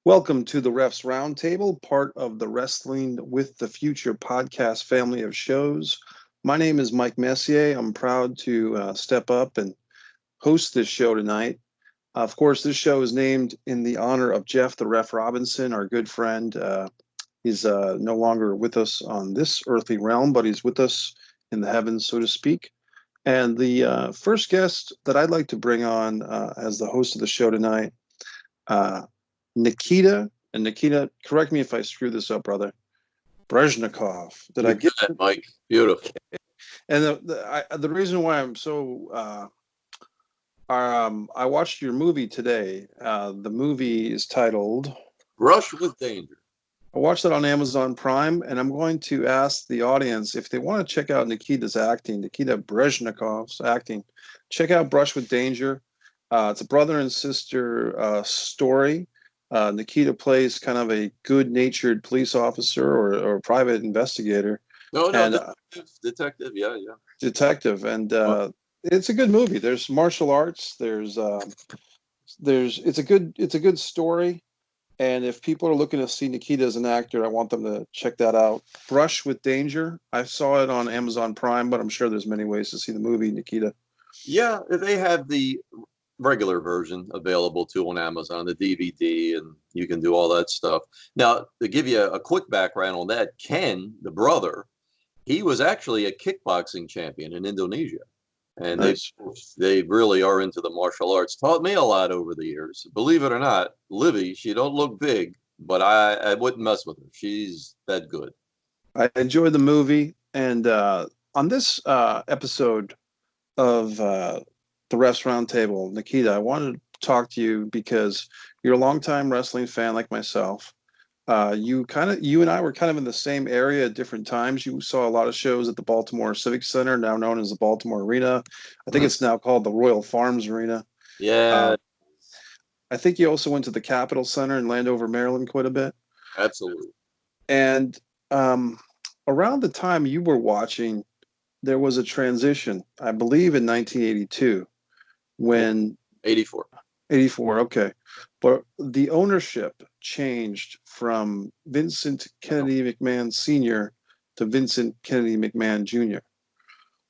Welcome to the Refs Roundtable, part of the Wrestling with the Future podcast family of shows. My name is Mike Messier. I'm proud to step up and host this show tonight. Of course, this show is named in the honor of Jeff the Ref Robinson, our good friend. He's no longer with us on this earthly realm, but he's with us in the heavens, so to speak. And the first guest that I'd like to bring on as the host of the show tonight, Nikita, and Nikita, correct me if I screw this up, brother. Breznikov. Did I get that, Mike? Beautiful. And the reason why I'm so I watched your movie today. The movie is titled Brush with Danger. I watched it on Amazon Prime, and I'm going to ask the audience if they want to check out Nikita's acting, Nikita Breznikov's acting. Check out Brush with Danger. It's a brother and sister story. Nikita plays kind of a good-natured police officer or private investigator. No, detective. Yeah. Detective, and it's a good movie. There's martial arts. It's a good story. And if people are looking to see Nikita as an actor, I want them to check that out. Brush with Danger. I saw it on Amazon Prime, but I'm sure there's many ways to see the movie, Nikita. Yeah, they have the regular version available too on Amazon, the DVD, and you can do all that stuff. Now, to give you a quick background on that, Ken, the brother, he was actually a kickboxing champion in Indonesia. And nice. they really are into the martial arts. Taught me a lot over the years. Believe it or not, Livy, she don't look big, but I wouldn't mess with her. She's that good. I enjoyed the movie. And on this episode of the Refs Roundtable, Nikita, I wanted to talk to you because you're a longtime wrestling fan like myself. You and I were kind of in the same area at different times. You saw a lot of shows at the Baltimore Civic Center, now known as the Baltimore Arena. I think it's now called the Royal Farms Arena. Yeah. I think you also went to the Capitol Center in Landover, Maryland, quite a bit. Absolutely. And around the time you were watching, there was a transition, I believe in 1982, when 84. 84, okay. But the ownership changed from Vincent Kennedy McMahon Sr. to Vincent Kennedy McMahon Jr.,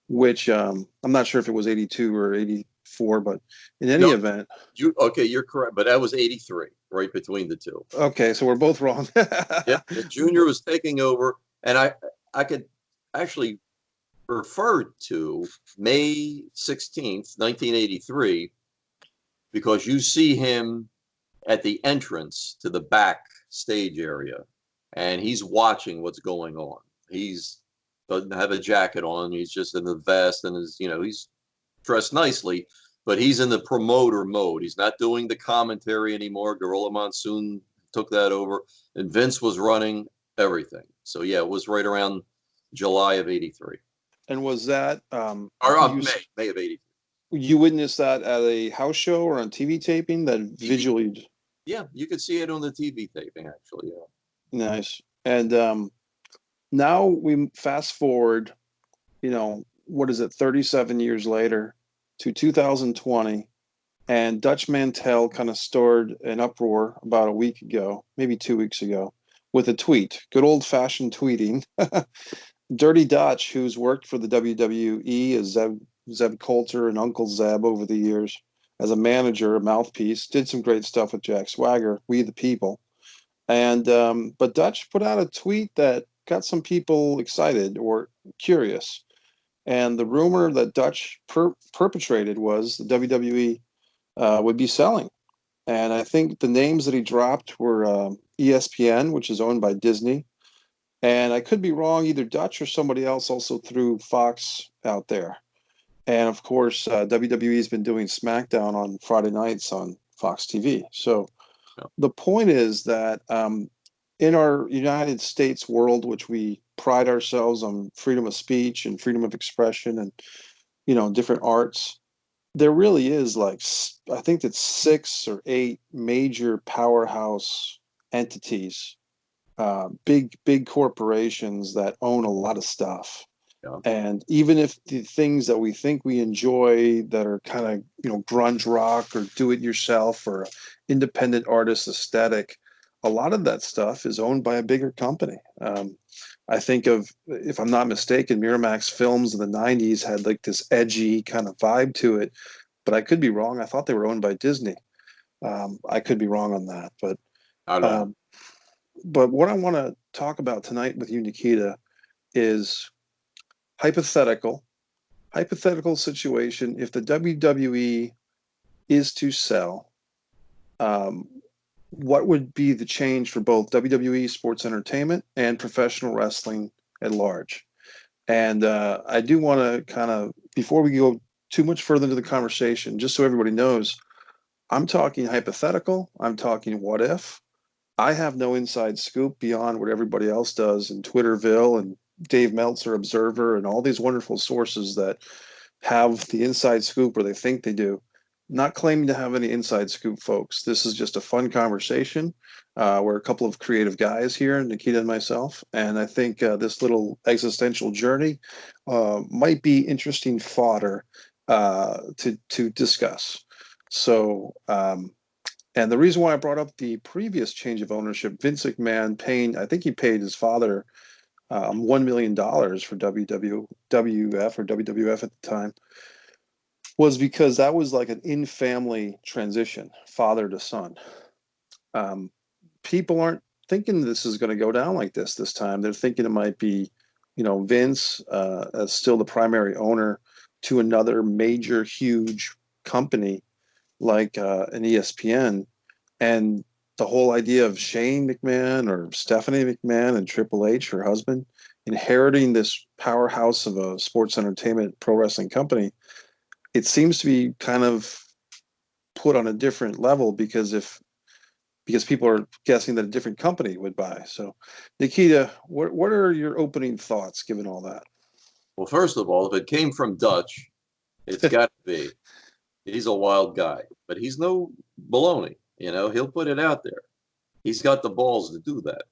which I'm not sure if it was 82 or 84, but in any event. You're correct, but that was 83, right between the two. Okay, so we're both wrong. Yeah, the Jr. was taking over, and I could actually refer to May 16th, 1983, because you see him at the entrance to the back stage area, and he's watching what's going on. He's doesn't have a jacket on. He's just in the vest, and he's dressed nicely, but he's in the promoter mode. He's not doing the commentary anymore. Gorilla Monsoon took that over, and Vince was running everything. So yeah, it was right around July of 83. And was that May of 83. You witnessed that at a house show or on TV taping that visually? Yeah, you could see it on the TV taping, actually. Yeah. Nice. And now we fast forward, what is it, 37 years later to 2020, and Dutch Mantel kind of stirred an uproar about a week ago, maybe 2 weeks ago, with a tweet. Good old-fashioned tweeting. Dirty Dutch, who's worked for the WWE as Zeb Coulter and Uncle Zeb over the years as a manager, a mouthpiece, did some great stuff with Jack Swagger, We the People. And but Dutch put out a tweet that got some people excited or curious. And the rumor that Dutch perpetrated was the WWE would be selling. And I think the names that he dropped were ESPN, which is owned by Disney. And I could be wrong, either Dutch or somebody else also threw Fox out there. And of course, WWE has been doing SmackDown on Friday nights on Fox TV. So the point is that in our United States world, which we pride ourselves on freedom of speech and freedom of expression and, different arts, there really is I think it's 6 or 8 major powerhouse entities, big corporations that own a lot of stuff. Yeah. And even if the things that we think we enjoy that are kind of, grunge rock or do it yourself or independent artist aesthetic a lot of that stuff is owned by a bigger company. I think of, if I'm not mistaken, Miramax Films in the 90s had like this edgy kind of vibe to it, but I could be wrong. I thought they were owned by Disney. I could be wrong on that, I don't know. but what I want to talk about tonight with you, Nikita, is hypothetical, hypothetical situation. If the WWE is to sell, um, what would be the change for both WWE sports entertainment and professional wrestling at large? And I do want to kind of, before we go too much further into the conversation, just so everybody knows, I'm talking hypothetical. I'm talking what if. I have no inside scoop beyond what everybody else does in Twitterville and Dave Meltzer Observer and all these wonderful sources that have the inside scoop, or they think they do. Not claiming to have any inside scoop, folks. This is just a fun conversation. We're a couple of creative guys here, Nikita and myself, and I think this little existential journey might be interesting fodder to discuss. So, and the reason why I brought up the previous change of ownership, Vince McMahon paying, I think he paid his father $1 million for WWF or WWF at the time, was because that was like an in-family transition, father to son. Um, People aren't thinking this is going to go down like this time. They're thinking it might be, Vince as still the primary owner to another major, huge company like an ESPN, and the whole idea of Shane McMahon or Stephanie McMahon and Triple H, her husband, inheriting this powerhouse of a sports entertainment pro wrestling company, it seems to be kind of put on a different level because people are guessing that a different company would buy. So, Nikita, what are your opening thoughts given all that? Well, first of all, if it came from Dutch, it's got to be. He's a wild guy, but he's no baloney. He'll put it out there. He's got the balls to do that.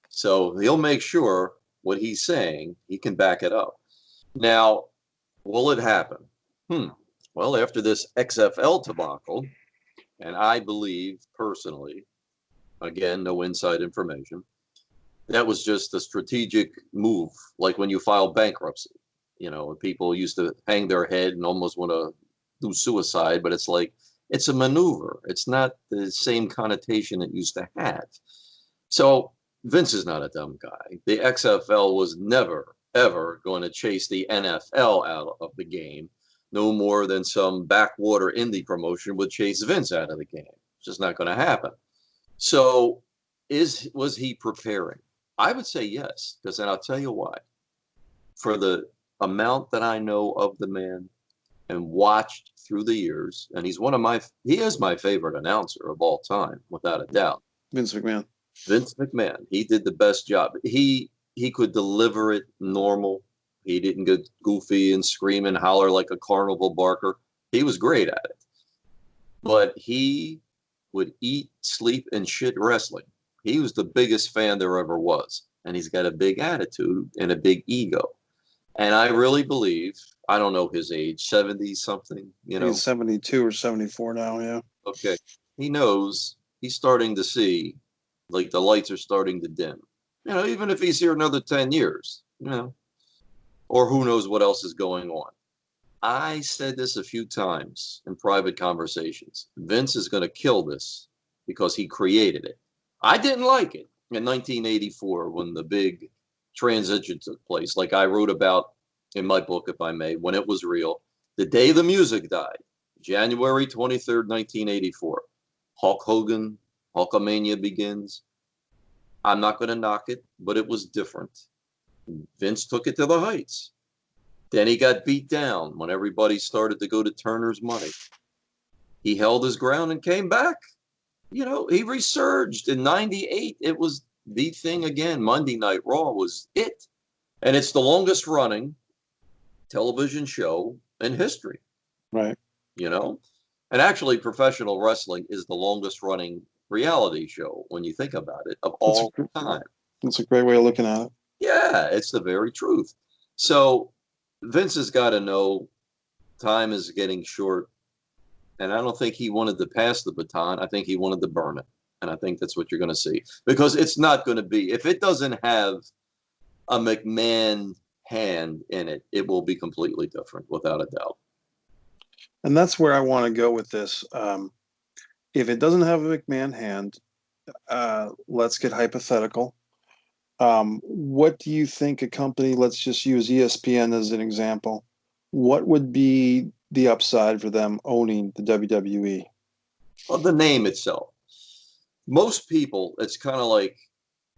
So he'll make sure what he's saying, he can back it up. Now, will it happen? Well, after this XFL debacle, and I believe personally, again, no inside information, that was just a strategic move, like when you file bankruptcy. People used to hang their head and almost want to do suicide, but it's like, it's a maneuver. It's not the same connotation it used to have. So Vince is not a dumb guy. The XFL was never, ever going to chase the NFL out of the game, no more than some backwater indie promotion would chase Vince out of the game. It's just not going to happen. So was he preparing? I would say yes, because then I'll tell you why. For the amount that I know of the man and watched through the years, and he is my favorite announcer of all time, without a doubt. Vince McMahon. Vince McMahon. He did the best job. He could deliver it normal. He didn't get goofy and scream and holler like a carnival barker. He was great at it. But he would eat, sleep, and shit wrestling. He was the biggest fan there ever was. And he's got a big attitude and a big ego. And I really believe, I don't know his age, 70 something, He's 72 or 74 now, yeah. Okay. He knows he's starting to see, like, the lights are starting to dim. Even if he's here another 10 years, or who knows what else is going on. I said this a few times in private conversations. Vince is going to kill this because he created it. I didn't like it in 1984 when the big transition took place, like I wrote about in my book, if I may, When It Was Real. The day the music died, January 23rd, 1984. Hulk Hogan, Hulkamania begins. I'm not going to knock it, but it was different. Vince took it to the heights. Then he got beat down when everybody started to go to Turner's money. He held his ground and came back. He resurged in 98. It was the thing again. Monday Night Raw was it. And it's the longest running television show in history. Right. And actually, professional wrestling is the longest running reality show when you think about it of all time. That's a great way of looking at it. Yeah, it's the very truth. So Vince has got to know time is getting short. And I don't think he wanted to pass the baton. I think he wanted to burn it. And I think that's what you're going to see, because it's not going to be, if it doesn't have a McMahon hand in it, it will be completely different, without a doubt. And that's where I want to go with this. If it doesn't have a McMahon hand, let's get hypothetical. What do you think a company, let's just use ESPN as an example, what would be the upside for them owning the WWE? Well, the name itself. Most people, it's kind of like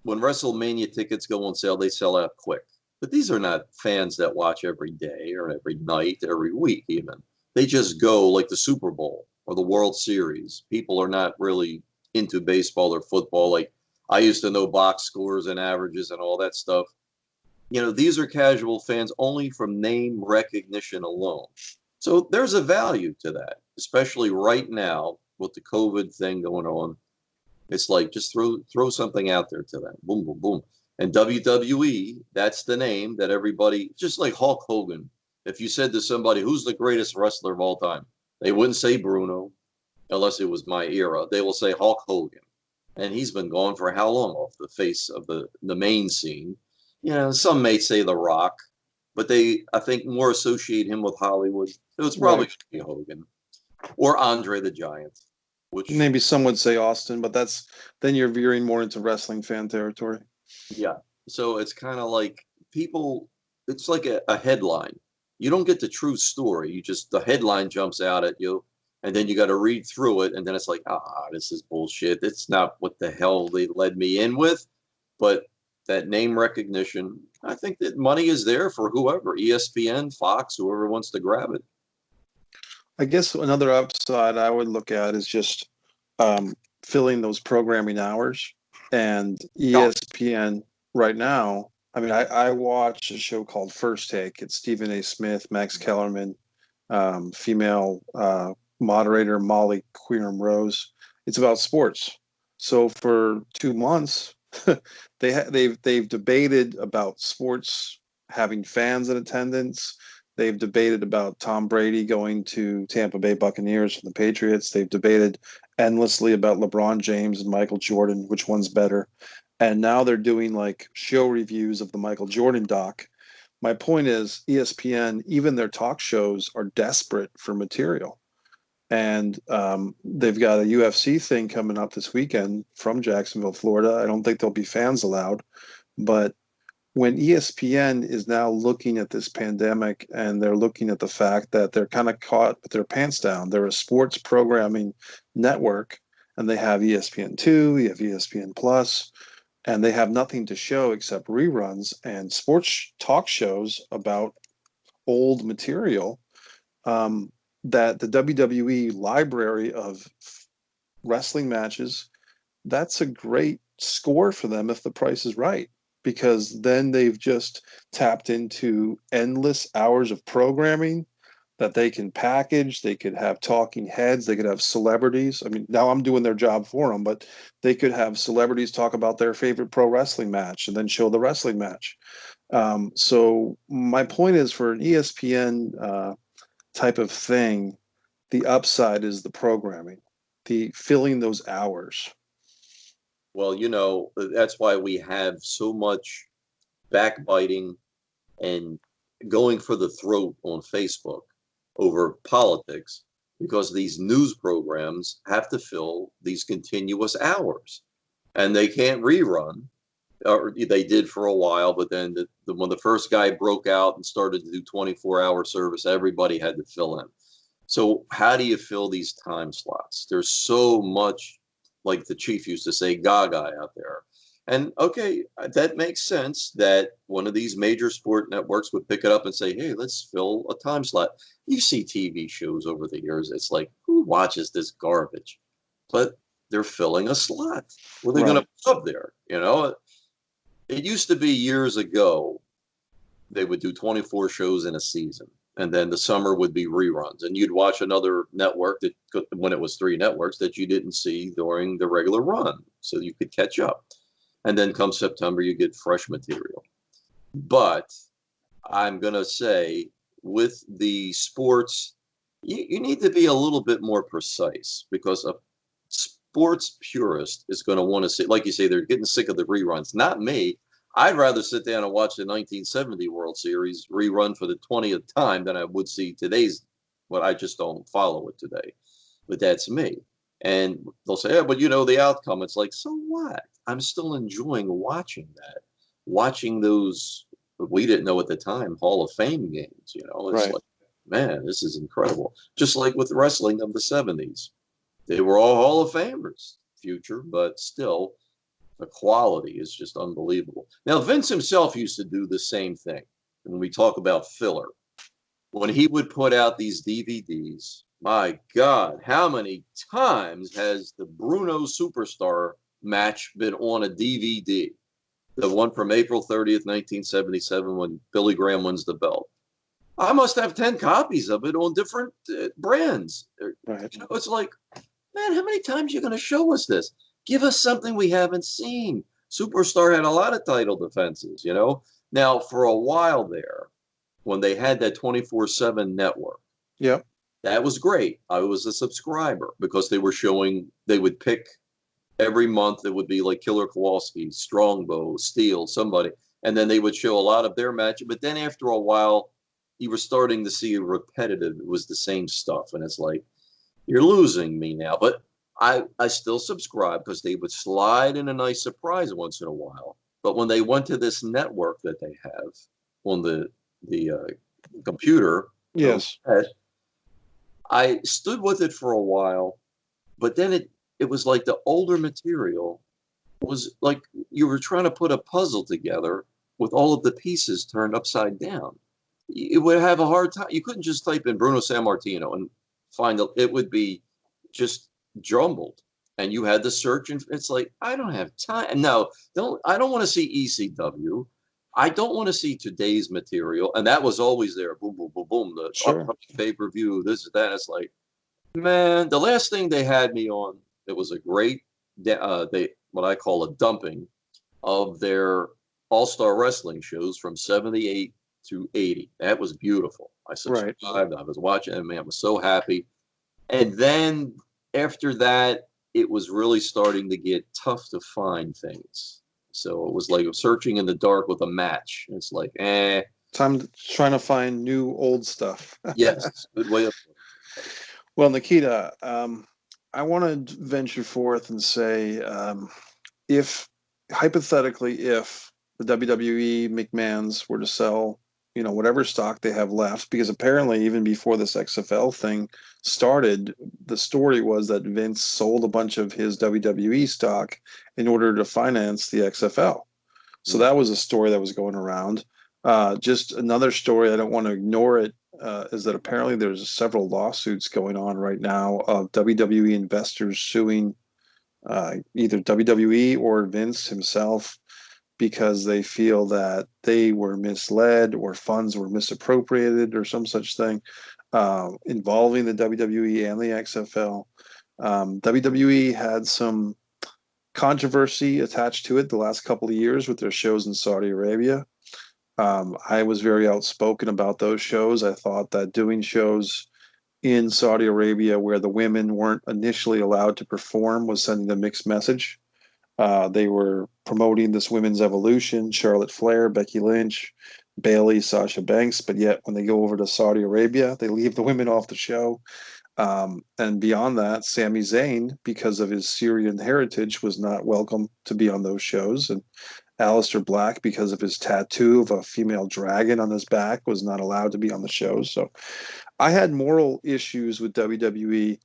when WrestleMania tickets go on sale, they sell out quick. But these are not fans that watch every day or every night, every week even. They just go like the Super Bowl or the World Series. People are not really into baseball or football. Like I used to know box scores and averages and all that stuff. You know, these are casual fans only from name recognition alone. So there's a value to that, especially right now with the COVID thing going on. It's like just throw something out there to them. Boom, boom, boom. And WWE, that's the name that everybody, just like Hulk Hogan. If you said to somebody, who's the greatest wrestler of all time? They wouldn't say Bruno, unless it was my era. They will say Hulk Hogan. And he's been gone for how long off the face of the main scene? You know, some may say The Rock, but they, I think, more associate him with Hollywood. It was probably going to be Hogan or Andre the Giant. Which maybe some would say Austin, but that's then you're veering more into wrestling fan territory. Yeah. So it's kind of like people, it's like a headline. You don't get the true story. You just, the headline jumps out at you, and then you got to read through it. And then it's like, this is bullshit. It's not what the hell they led me in with. But that name recognition, I think that money is there for whoever, ESPN, Fox, whoever wants to grab it. I guess another upside I would look at is just filling those programming hours. And ESPN right now, I mean, I watch a show called First Take. It's Stephen A. Smith, Max Kellerman, female moderator Molly Queeram Rose. It's about sports. So for 2 months, they've debated about sports having fans in attendance. They've debated about Tom Brady going to Tampa Bay Buccaneers from the Patriots. They've debated endlessly about LeBron James and Michael Jordan, which one's better. And now they're doing like show reviews of the Michael Jordan doc. My point is, ESPN, even their talk shows are desperate for material. And they've got a UFC thing coming up this weekend from Jacksonville, Florida. I don't think there'll be fans allowed, but when ESPN is now looking at this pandemic and they're looking at the fact that they're kind of caught with their pants down, they're a sports programming network, and they have ESPN2, they have ESPN Plus, and they have nothing to show except reruns and sports talk shows about old material. That the WWE library of wrestling matches, that's a great score for them if the price is right, because then they've just tapped into endless hours of programming that they can package. They could have talking heads. They could have celebrities. I mean, now I'm doing their job for them, but they could have celebrities talk about their favorite pro wrestling match and then show the wrestling match. So my point is, for an ESPN type of thing, the upside is the programming, the filling those hours. Well, you know, that's why we have so much backbiting and going for the throat on Facebook over politics, because these news programs have to fill these continuous hours and they can't rerun. Or they did for a while, but then when the first guy broke out and started to do 24-hour service, everybody had to fill in. So how do you fill these time slots? There's so much, like the chief used to say, gaga out there. And okay, that makes sense that one of these major sport networks would pick it up and say, hey, let's fill a time slot. You see TV shows over the years, it's like, who watches this garbage? But they're filling a slot. What are they going to put up there? You know, it used to be years ago, they would do 24 shows in a season, and then the summer would be reruns, and you'd watch another network that, when it was 3 networks, that you didn't see during the regular run, so you could catch up. And then come September, you get fresh material. But I'm going to say, with the sports, you need to be a little bit more precise, because sports purist is going to want to see, like you say, they're getting sick of the reruns. Not me. I'd rather sit down and watch the 1970 World Series rerun for the 20th time than I would see today's. What I just don't follow it today. But that's me. And they'll say, yeah, but you know the outcome. It's like, so what? I'm still enjoying watching that. Watching those, we didn't know at the time, Hall of Fame games. You know, it's Right. like, man, this is incredible. Just like with wrestling of the 70s. They were all Hall of Famers, future, but still, the quality is just unbelievable. Now, Vince himself used to do the same thing. When we talk about filler, when he would put out these DVDs, my God, how many times has the Bruno Superstar match been on a DVD? The one from April 30th, 1977, when Billy Graham wins the belt. I must have 10 copies of it on different brands. Right. You know, it's like, man, how many times are you going to show us this? Give us something we haven't seen. Superstar had a lot of title defenses, you know. Now, for a while there, when they had that 24/7 network, Yep. that was great. I was a subscriber because they were showing, they would pick every month. It would be like Killer Kowalski, Strongbow, Steel, somebody. And then they would show a lot of their matches. But then after a while, you were starting to see repetitive. It was the same stuff. And it's like, you're losing me now. But I still subscribe because they would slide in a nice surprise once in a while. But when they went to this network that they have on the computer, Yes. I stood with it for a while, but then it was like the older material was like you were trying to put a puzzle together with all of the pieces turned upside down. You would have a hard time. You couldn't just type in Bruno Sammartino and find it would be just jumbled. And you had to search, and it's like, I don't have time. No, I don't want to see ECW. I don't want to see today's material. And that was always there. Boom, boom, boom, boom. The Sure. upcoming pay-per-view, this is that. It's like, man, the last thing they had me on, it was a great, what I call a dumping of their all-star wrestling shows from 78 to 80. That was beautiful. I subscribed. Right. I was watching it, man, I was so happy. And then after that, it was really starting to get tough to find things. So it was like searching in the dark with a match. It's like, Trying to find new old stuff. yes, good way of. Well, Nikita, I want to venture forth and say, if hypothetically, if the WWE McMahons were to sell, whatever stock they have left, because apparently even before this XFL thing started, the story was that Vince sold a bunch of his WWE stock in order to finance the XFL. So that was a story that was going around. Just another story, I don't want to ignore it, is that apparently there's several lawsuits going on right now of WWE investors suing either WWE or Vince himself because they feel that they were misled or funds were misappropriated or some such thing involving the WWE and the XFL. WWE had some controversy attached to it the last couple of years with their shows in Saudi Arabia. I was very outspoken about those shows. I thought that doing shows in Saudi Arabia where the women weren't initially allowed to perform was sending a mixed message. They were promoting this women's evolution, Charlotte Flair, Becky Lynch, Bayley, Sasha Banks, but yet when they go over to Saudi Arabia, they leave the women off the show. And beyond that, Sami Zayn, because of his Syrian heritage, was not welcome to be on those shows. And Aleister Black, because of his tattoo of a female dragon on his back, was not allowed to be on the shows. So I had moral issues with WWE.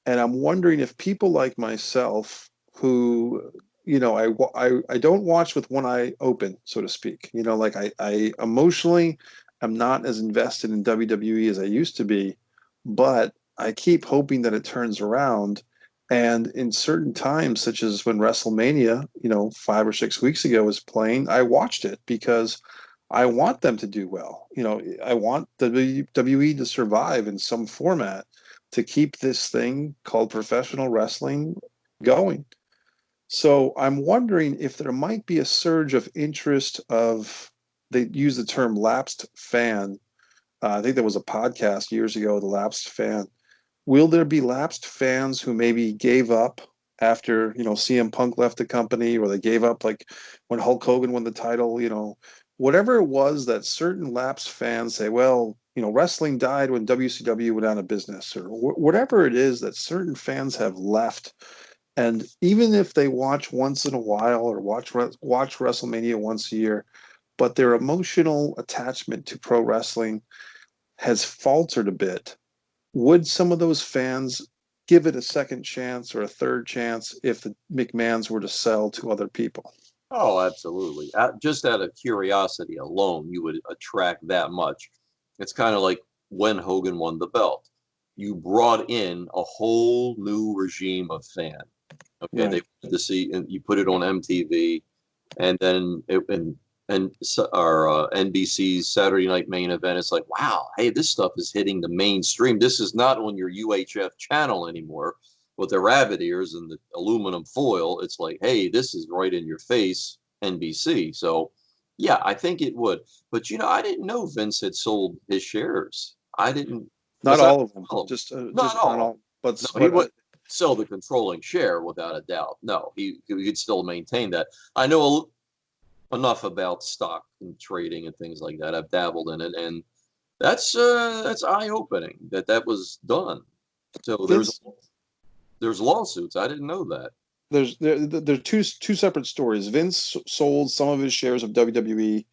And I'm wondering if people like myself who, I don't watch with one eye open, so to speak. Like I emotionally am not as invested in WWE as I used to be, but I keep hoping that it turns around. And in certain times, such as when WrestleMania, 5 or 6 weeks ago was playing, I watched it because I want them to do well. I want the WWE to survive in some format to keep this thing called professional wrestling going. So I'm wondering if there might be a surge of interest of, they use the term lapsed fan. I think there was a podcast years ago, The Lapsed Fan. Will there be lapsed fans who maybe gave up after, CM Punk left the company, or they gave up, like when Hulk Hogan won the title, whatever it was that certain lapsed fans say, well, wrestling died when WCW went out of business, or whatever it is that certain fans have left. And even if they watch once in a while, or watch WrestleMania once a year, but their emotional attachment to pro wrestling has faltered a bit, would some of those fans give it a second chance or a third chance if the McMahons were to sell to other people? Oh, absolutely. Just out of curiosity alone, you would attract that much. It's kind of like when Hogan won the belt. You brought in a whole new regime of fan. Okay, Right. they wanted to see, and you put it on MTV, and then our NBC's Saturday Night Main Event. It's like, wow, hey, this stuff is hitting the mainstream. This is not on your UHF channel anymore with the rabbit ears and the aluminum foil. It's like, hey, this is right in your face, NBC. So, yeah, I think it would. But I didn't know Vince had sold his shares. I didn't, Not because I all of them, oh, just not not all. all, but No, he would sell the controlling share without a doubt. No, he'd still maintain that. I know enough about stock and trading and things like that. I've dabbled in it, and that's eye opening that was done. So Vince. there's lawsuits. I didn't know that. There are two separate stories. Vince sold some of his shares of WWE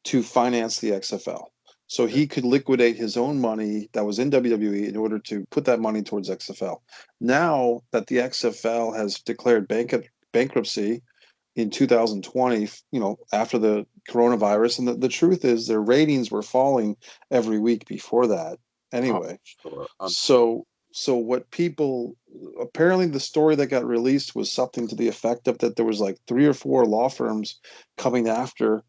to finance the XFL, so he could liquidate his own money that was in WWE in order to put that money towards XFL. Now that the XFL has declared bankruptcy in 2020, after the coronavirus, and the truth is their ratings were falling every week before that anyway. Sure. So what people, apparently the story that got released was something to the effect of that there was like 3 or 4 law firms coming after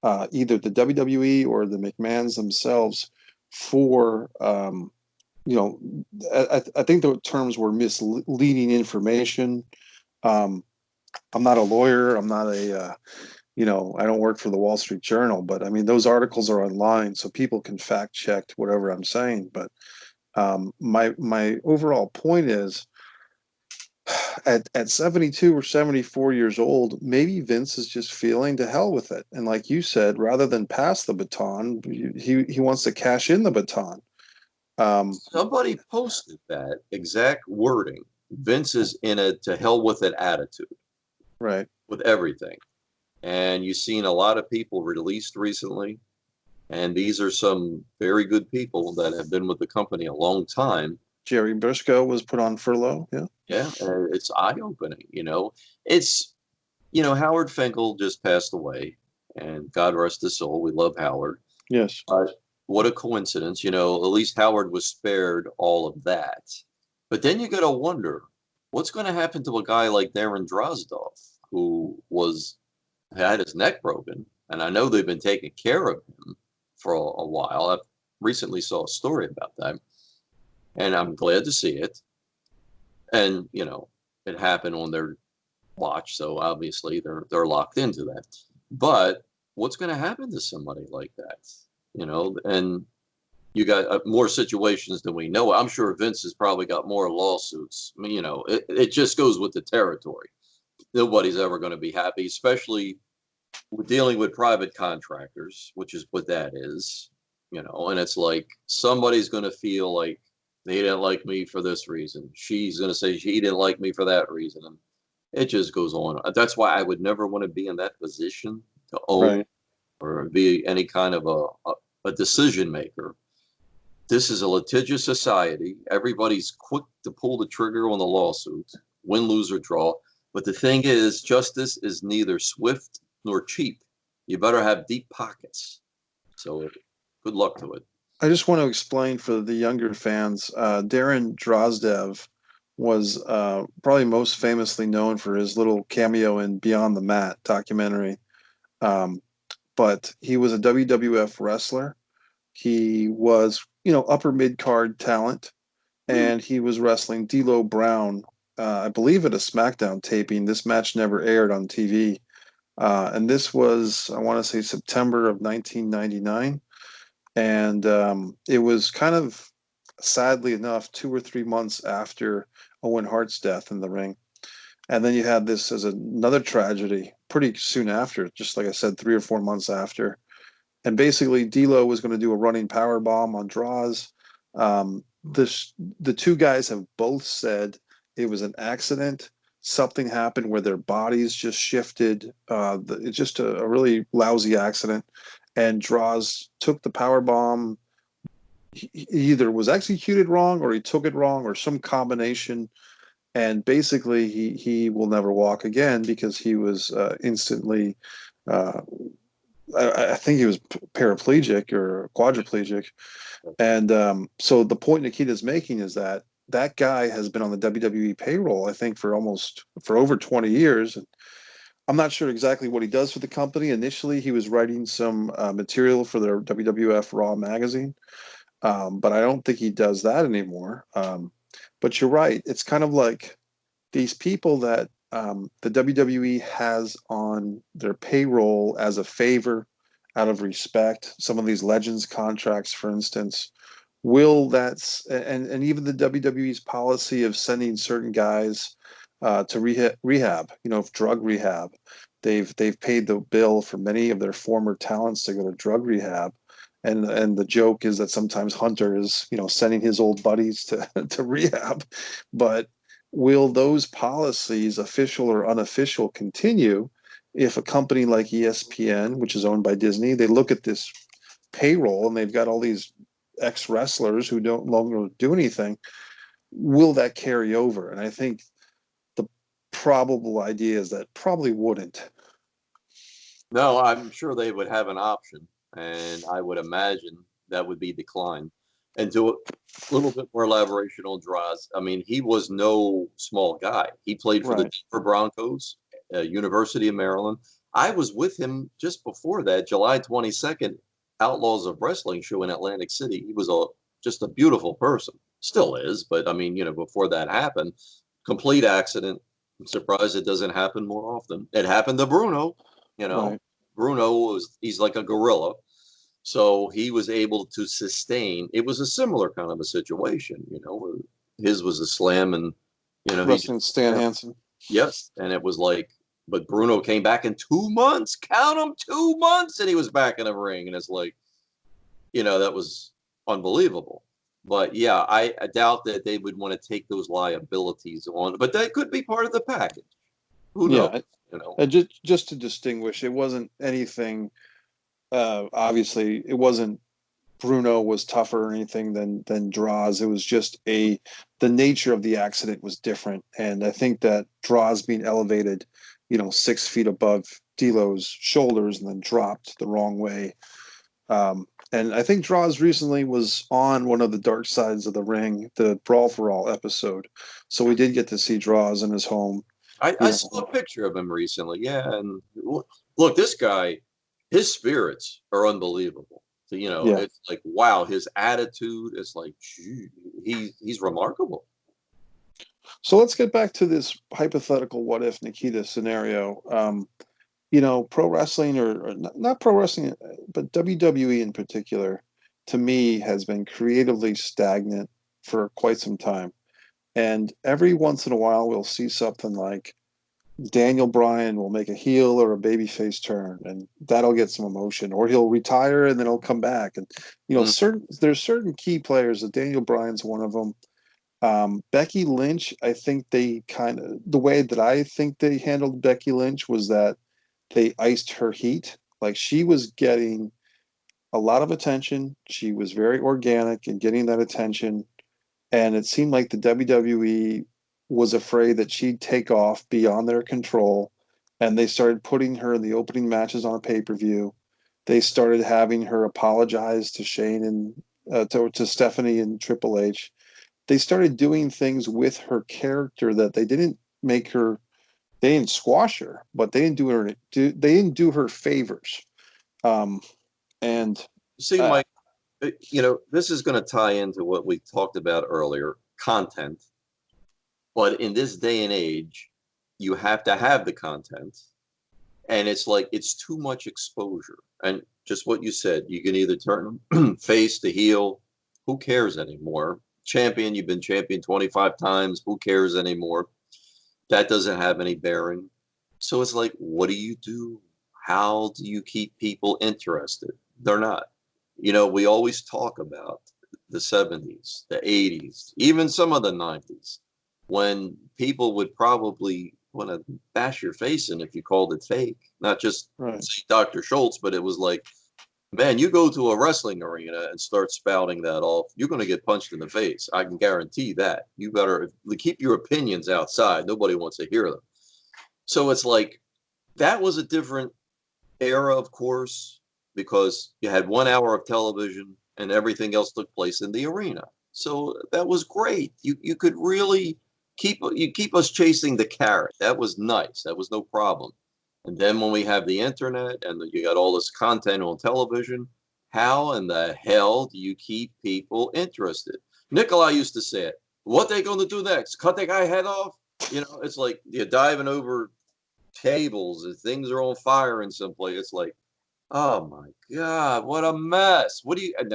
either the WWE or the McMahons themselves for I think the terms were misleading information. I'm not a lawyer. I'm not I don't work for the Wall Street Journal, but I mean, those articles are online, so people can fact check whatever I'm saying. But my overall point is, at 72 or 74 years old, maybe Vince is just feeling to hell with it. And like you said, rather than pass the baton, he wants to cash in the baton. Somebody posted that exact wording. Vince is in a to hell with it attitude Right. with everything. And you've seen a lot of people released recently. And these are some very good people that have been with the company a long time. Jerry Briscoe was put on furlough. Yeah. Yeah, it's eye opening. It's Howard Finkel just passed away, and God rest his soul. We love Howard. Yes. What a coincidence. At least Howard was spared all of that. But then you got to wonder what's going to happen to a guy like Darren Drozdov, who had his neck broken, and I know they've been taking care of him for a while. I recently saw a story about that, and I'm glad to see it. And it happened on their watch, so obviously they're locked into that. But what's going to happen to somebody like that? And you got more situations than we know. I'm sure Vince has probably got more lawsuits. I mean, it just goes with the territory. Nobody's ever going to be happy, especially with dealing with private contractors, which is what that is. And it's like somebody's going to feel like they didn't like me for this reason. She's going to say she didn't like me for that reason. And it just goes on. That's why I would never want to be in that position to own Right. or be any kind of a decision maker. This is a litigious society. Everybody's quick to pull the trigger on the lawsuit, win, lose, or draw. But the thing is, justice is neither swift nor cheap. You better have deep pockets. So good luck to it. I just want to explain for the younger fans. Darren Drozdev was probably most famously known for his little cameo in Beyond the Mat documentary. But he was a WWF wrestler. He was, upper mid card talent, and he was wrestling D'Lo Brown, I believe, at a SmackDown taping. This match never aired on TV, and this was, I want to say, September of 1999. And it was kind of, sadly enough, 2 or 3 months after Owen Hart's death in the ring. And then you had this as another tragedy pretty soon after, just like I said, 3 or 4 months after. And basically, D'Lo was going to do a running power bomb on Draws. The two guys have both said it was an accident. Something happened where their bodies just shifted. It's just a really lousy accident. And Draws took the power bomb. He either was executed wrong or he took it wrong or some combination. And basically, he will never walk again because he was instantly. I think he was paraplegic or quadriplegic. And so the point Nikita's making is that that guy has been on the WWE payroll, I think, for over 20 years. And I'm not sure exactly what he does for the company. Initially, he was writing some material for their WWF Raw magazine, but I don't think he does that anymore. But you're right. It's kind of like these people that the WWE has on their payroll as a favor, out of respect. Some of these Legends contracts, for instance, and even the WWE's policy of sending certain guys to rehab, drug rehab. They've paid the bill for many of their former talents to go to drug rehab. And the joke is that sometimes Hunter is, sending his old buddies to rehab. But will those policies, official or unofficial, continue if a company like ESPN, which is owned by Disney, they look at this payroll and they've got all these ex-wrestlers who don't longer do anything? Will that carry over? And I think the probable idea is that probably wouldn't. No, I'm sure they would have an option, and I would imagine that would be declined. And to a little bit more elaboration on Draws, I mean, he was no small guy. He played for the Denver Broncos, University of Maryland. I was with him just before that, July 22nd, Outlaws of Wrestling show in Atlantic City. He was just a beautiful person. Still is, but I mean, before that happened, complete accident. I'm surprised it doesn't happen more often. It happened to Bruno, Right. Bruno he's like a gorilla. So he was able to sustain. It was a similar kind of a situation, his was a slam and, Wrestling Stan Hansen. Yes. And it was like, but Bruno came back in 2 months, count them, 2 months. And he was back in a ring. And it's like, that was unbelievable. But yeah, I doubt that they would want to take those liabilities on, but that could be part of the package. Who knows? Just to distinguish, it wasn't anything. Obviously, it wasn't Bruno was tougher or anything than Draws. It was just the nature of the accident was different, and I think that Draws being elevated, 6 feet above D'Lo's shoulders and then dropped the wrong way. And I think Draws recently was on one of the Dark Sides of the Ring, the Brawl for All episode, so we did get to see Draws in his home. I saw a picture of him recently. Yeah, and look, this guy, his spirits are unbelievable. So, It's like, wow, his attitude is like, gee, he's remarkable. So let's get back to this hypothetical what if Nikita scenario. Pro wrestling or not pro wrestling, but WWE in particular, to me, has been creatively stagnant for quite some time. And every once in a while, we'll see something like Daniel Bryan will make a heel or a babyface turn, and that'll get some emotion. Or he'll retire and then he'll come back. And there's certain key players. That Daniel Bryan's one of them. Becky Lynch, I think the way that I think they handled Becky Lynch was that they iced her heat. Like, she was getting a lot of attention. She was very organic in getting that attention. And it seemed like the WWE was afraid that she'd take off beyond their control. And they started putting her in the opening matches on a pay-per-view. They started having her apologize to Shane and to Stephanie and Triple H. They started doing things with her character that they didn't squash her, but they didn't do her favors. And see, Mike, this is going to tie into what we talked about earlier, content. But in this day and age, you have to have the content. And it's like, it's too much exposure. And just what you said, you can either turn face to heel. Who cares anymore? Champion, you've been champion 25 times. Who cares anymore? That doesn't have any bearing. So it's like, what do you do? How do you keep people interested? They're not. You know, we always talk about the 70s, the 80s, even some of the 90s, when people would probably want to bash your face in if you called it fake. Not just Right. say Dr. Schultz, but it was like, man, you go to a wrestling arena and start spouting that off, you're going to get punched in the face. I can guarantee that. You better keep your opinions outside. Nobody wants to hear them. So it's like, that was a different era, of course, because you had 1 hour of television and everything else took place in the arena. So that was great. You could really keep us chasing the carrot. That was nice. That was no problem. And then when we have the internet and you got all this content on television, how in the hell do you keep people interested? Nikolai used to say it. What they going to do next? Cut that guy head off? You know, it's like you're diving over tables and things are on fire in some place. It's like, oh my God, what a mess.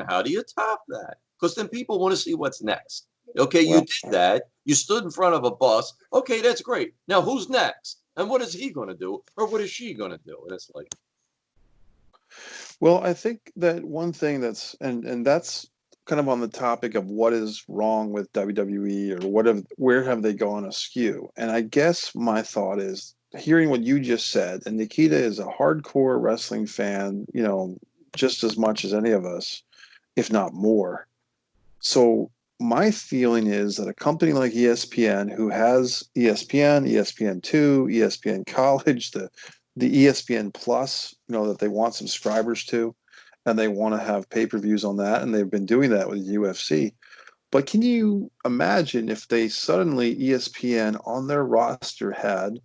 How do you top that? Because then people want to see what's next. Okay, you Well, did that. You stood in front of a bus. Okay, that's great. Now who's next? And what is he going to do? Or what is she going to do? And it's like, well, I think that one thing and that's kind of on the topic of what is wrong with WWE or where have they gone askew? And I guess my thought is hearing what you just said, and Nikita is a hardcore wrestling fan, you know, just as much as any of us, if not more. So my feeling is that a company like ESPN, who has ESPN, ESPN2, ESPN College, the ESPN Plus, you know, that they want subscribers to, and they want to have pay-per-views on that, and they've been doing that with UFC. But can you imagine if they suddenly ESPN on their roster had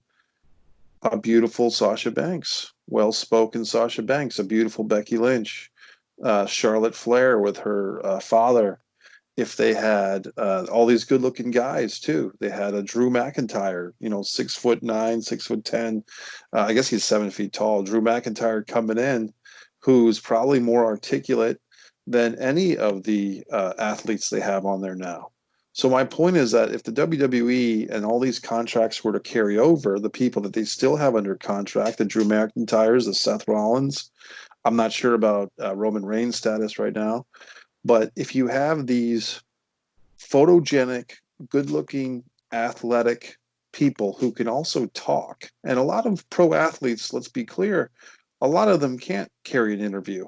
a beautiful Sasha Banks, well-spoken Sasha Banks, a beautiful Becky Lynch, Charlotte Flair with her father, if they had all these good looking guys too. They had a Drew McIntyre, you know, 6'9", 6'10". I guess he's 7 feet tall. Drew McIntyre coming in, who's probably more articulate than any of the athletes they have on there now. So my point is that if the WWE and all these contracts were to carry over, the people that they still have under contract, the Drew McIntyres, the Seth Rollins, I'm not sure about Roman Reigns' status right now, but if you have these photogenic, good-looking, athletic people who can also talk, and a lot of pro athletes, let's be clear, a lot of them can't carry an interview.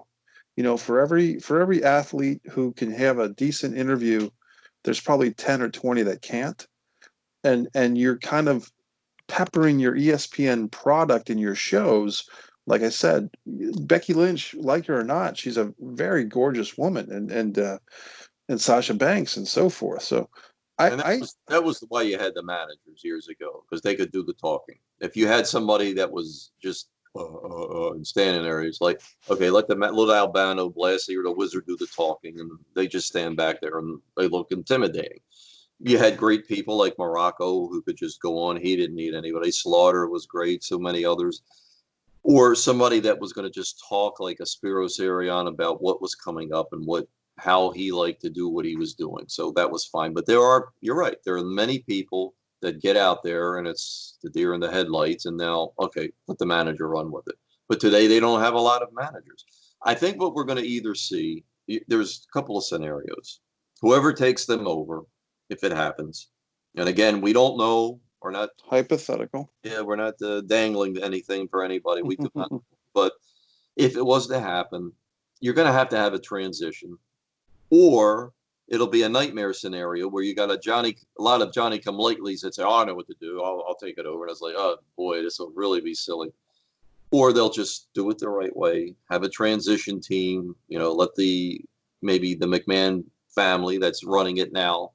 You know, for every athlete who can have a decent interview, there's probably 10 or 20 that can't. And you're kind of peppering your ESPN product in your shows. Like I said, Becky Lynch, like her or not, she's a very gorgeous woman, and Sasha Banks and so forth. So and that was why you had the managers years ago, because they could do the talking. If you had somebody that was just and standing there, it's like, okay, let the little Albano Blassie or the Wizard do the talking, and they just stand back there and they look intimidating. You had great people like Morocco who could just go on. He didn't need anybody. Slaughter was great. So many others. Or somebody that was going to just talk like a Spiros Arion about what was coming up and how he liked to do what he was doing. So that was fine. But you're right. There are many people that get out there and it's the deer in the headlights. And now, okay, let the manager run with it. But today they don't have a lot of managers. I think what we're going to either see, there's a couple of scenarios. Whoever takes them over, if it happens. And again, we don't know. We're not hypothetical. Yeah, we're not dangling anything for anybody. We do not. But if it was to happen, you're going to have a transition, or it'll be a nightmare scenario where you got a lot of Johnny come latelys that say, "Oh, I know what to do. I'll take it over." And it's like, "Oh boy, this will really be silly." Or they'll just do it the right way, have a transition team. You know, let maybe the McMahon family that's running it now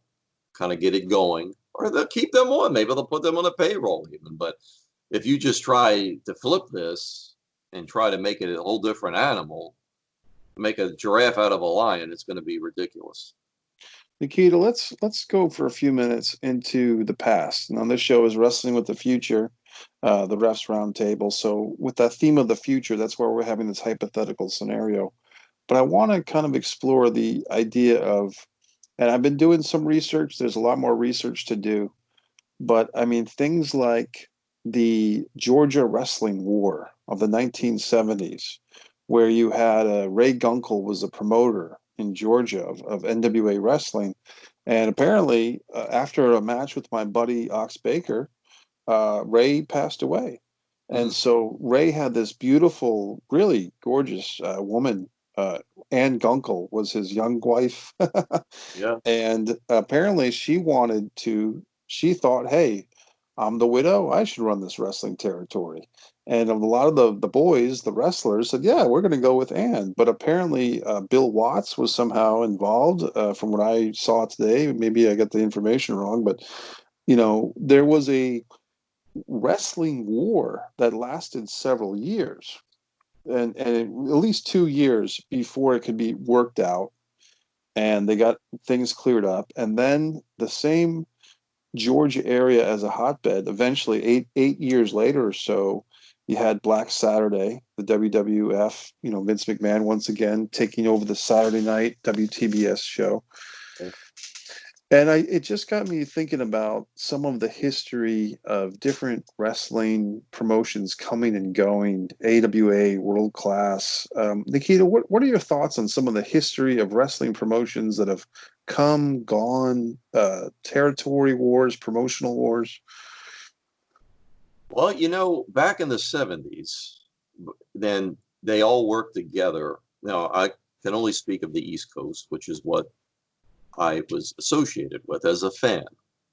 kind of get it going, or they'll keep them on. Maybe they'll put them on a payroll even. But if you just try to flip this and try to make it a whole different animal, make a giraffe out of a lion, it's going to be ridiculous. Nikita, let's go for a few minutes into the past. Now, this show is Wrestling with the Future, the Refs Roundtable. So with that theme of the future, that's where we're having this hypothetical scenario. But I want to kind of explore the idea of, and I've been doing some research. There's a lot more research to do. But I mean, things like the Georgia Wrestling War of the 1970s, where you had Ray Gunkel was a promoter in Georgia of NWA wrestling. And apparently, after a match with my buddy Ox Baker, Ray passed away. And Mhm. so Ray had this beautiful, really gorgeous woman. Ann Gunkel was his young wife. Yeah. And apparently she thought, hey, I'm the widow. I should run this wrestling territory. And a lot of the boys, the wrestlers said, yeah, we're going to go with Ann. But apparently Bill Watts was somehow involved from what I saw today. Maybe I got the information wrong, but there was a wrestling war that lasted several years and at least 2 years before it could be worked out and they got things cleared up. And then the same Georgia area as a hotbed, eventually eight years later or so, you had Black Saturday, the WWF, Vince McMahon once again taking over the Saturday night WTBS show. And it just got me thinking about some of the history of different wrestling promotions coming and going, AWA, World Class. Nikita, what are your thoughts on some of the history of wrestling promotions that have come, gone, territory wars, promotional wars? Well, back in the 70s, then they all worked together. Now, I can only speak of the East Coast, which is what I was associated with as a fan.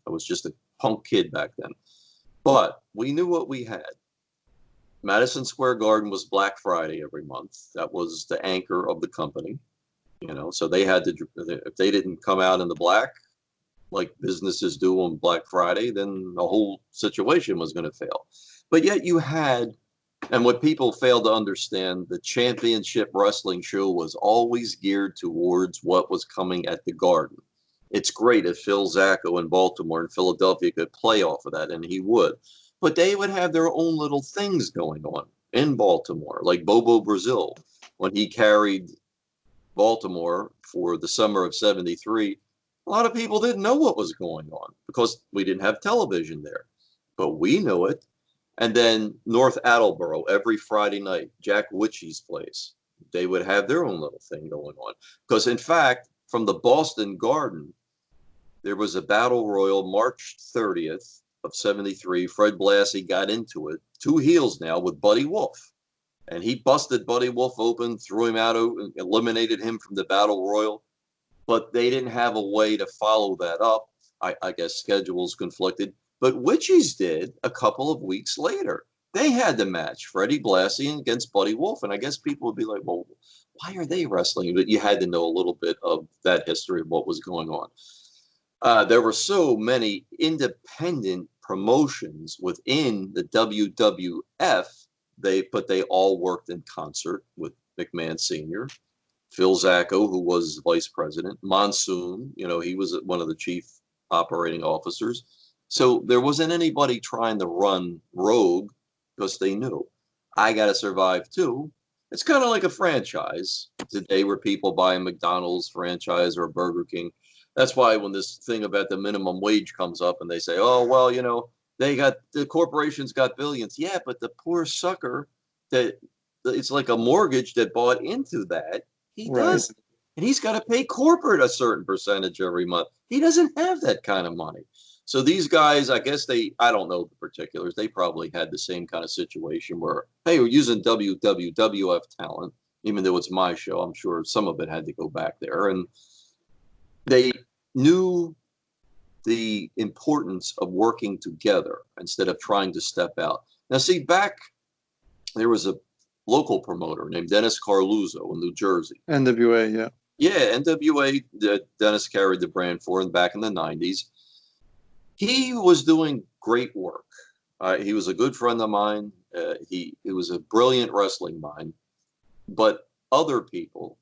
I was just a punk kid back then. But we knew what we had. Madison Square Garden was Black Friday every month. That was the anchor of the company. So they had to, if they didn't come out in the black, like businesses do on Black Friday, then the whole situation was going to fail. But yet you had, and what people fail to understand, the championship wrestling show was always geared towards what was coming at the Garden. It's great if Phil Zacco in Baltimore and Philadelphia could play off of that, and he would. But they would have their own little things going on in Baltimore, like Bobo Brazil, when he carried Baltimore for the summer of 73. A lot of people didn't know what was going on because we didn't have television there, but we knew it. And then North Attleboro every Friday night, Jack Witchy's place, they would have their own little thing going on. Because in fact, from the Boston Garden, there was a battle royal March 30th of 73. Fred Blassie got into it, two heels now, with Buddy Wolf. And he busted Buddy Wolf open, threw him out, eliminated him from the battle royal. But they didn't have a way to follow that up. I guess schedules conflicted. But Witchies did a couple of weeks later. They had the match, Freddie Blassie against Buddy Wolf. And I guess people would be like, well, why are they wrestling? But you had to know a little bit of that history of what was going on. There were so many independent promotions within the WWF, but they all worked in concert with McMahon Sr., Phil Zacco, who was vice president, Monsoon, he was one of the chief operating officers. So there wasn't anybody trying to run rogue because they knew I got to survive too. It's kind of like a franchise today where people buy a McDonald's franchise or a Burger King. That's why when this thing about the minimum wage comes up and they say, oh, well, the corporations got billions. Yeah, but the poor sucker that it's like a mortgage that bought into that. He Right. does. And he's got to pay corporate a certain percentage every month. He doesn't have that kind of money. So these guys, I guess I don't know the particulars. They probably had the same kind of situation where, hey, we're using WWWF talent, even though it's my show. I'm sure some of it had to go back there. And they knew the importance of working together instead of trying to step out. Now, see, there was a local promoter named Dennis Carluzzo in New Jersey. NWA, yeah. Yeah, NWA, Dennis carried the brand for him back in the 90s. He was doing great work. He was a good friend of mine. He was a brilliant wrestling mind. But other people,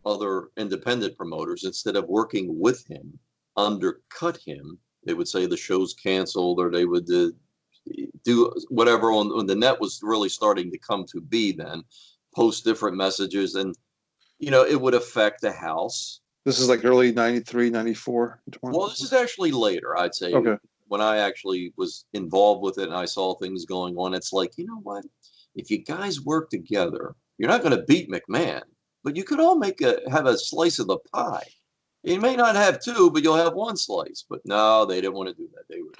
other independent promoters, instead of working with him, undercut him. They would say the show's canceled, or they would do whatever when the net was really starting to come to be, then post different messages, and it would affect the house. This is like early 93, 94. Well, this is actually later, I'd say. Okay. when I actually was involved with it and I saw things going on, it's like, you know what? If you guys work together, you're not going to beat McMahon, but you could all have a slice of the pie. You may not have two, but you'll have one slice. But no, they didn't want to do that. They were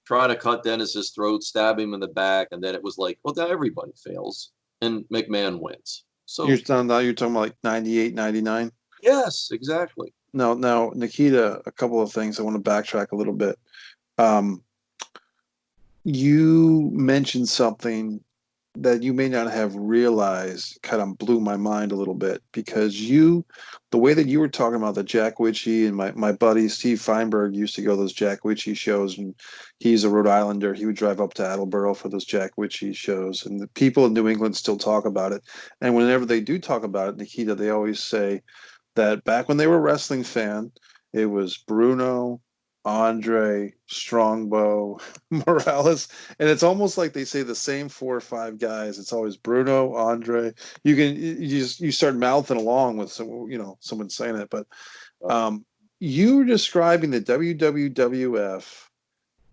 trying to cut Dennis's throat, stab him in the back, and then it was like, well, now everybody fails, and McMahon wins. So You're talking about like 98, 99? yes, exactly. Now, Nikita, a couple of things I want to backtrack a little bit. Um, you mentioned something that you may not have realized kind of blew my mind a little bit because the way that you were talking about the Jack Witchy and my buddy Steve Feinberg used to go to those Jack Witchy shows, and he's a Rhode Islander. He would drive up to Attleboro for those Jack Witchy shows, and the people in New England still talk about it. And whenever they do talk about it, Nikita, they always say that back when they were a wrestling fan, it was Bruno, Andre, Strongbow, Morales, and it's almost like they say the same 4 or 5 guys. It's always Bruno, Andre. You start mouthing along with someone saying it, but you were describing the WWWF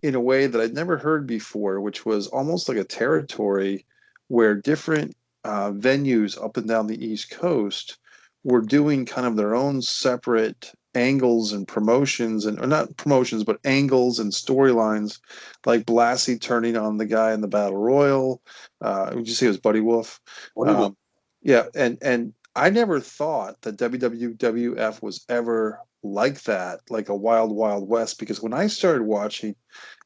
in a way that I'd never heard before, which was almost like a territory where different venues up and down the East Coast were doing kind of their own separate angles and promotions, or not promotions, but angles and storylines, like Blassie turning on the guy in the Battle Royal. Would you say it was Buddy Wolf? Buddy Wolf. Yeah, and I never thought that WWWF was ever like that, like a Wild Wild West, because when I started watching,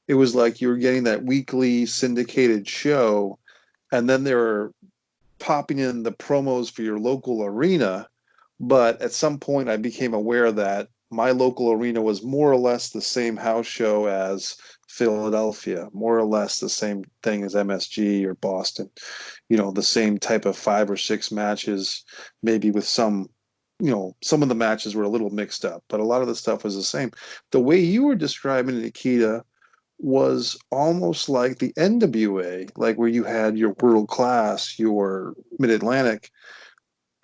it was like you were getting that weekly syndicated show, and then they were popping in the promos for your local arena. But at some point, I became aware that my local arena was more or less the same house show as Philadelphia, more or less the same thing as MSG or Boston. The same type of 5 or 6 matches, maybe with some of the matches were a little mixed up, but a lot of the stuff was the same. The way you were describing it, Nikita, was almost like the NWA, like where you had your World Class, your Mid-Atlantic.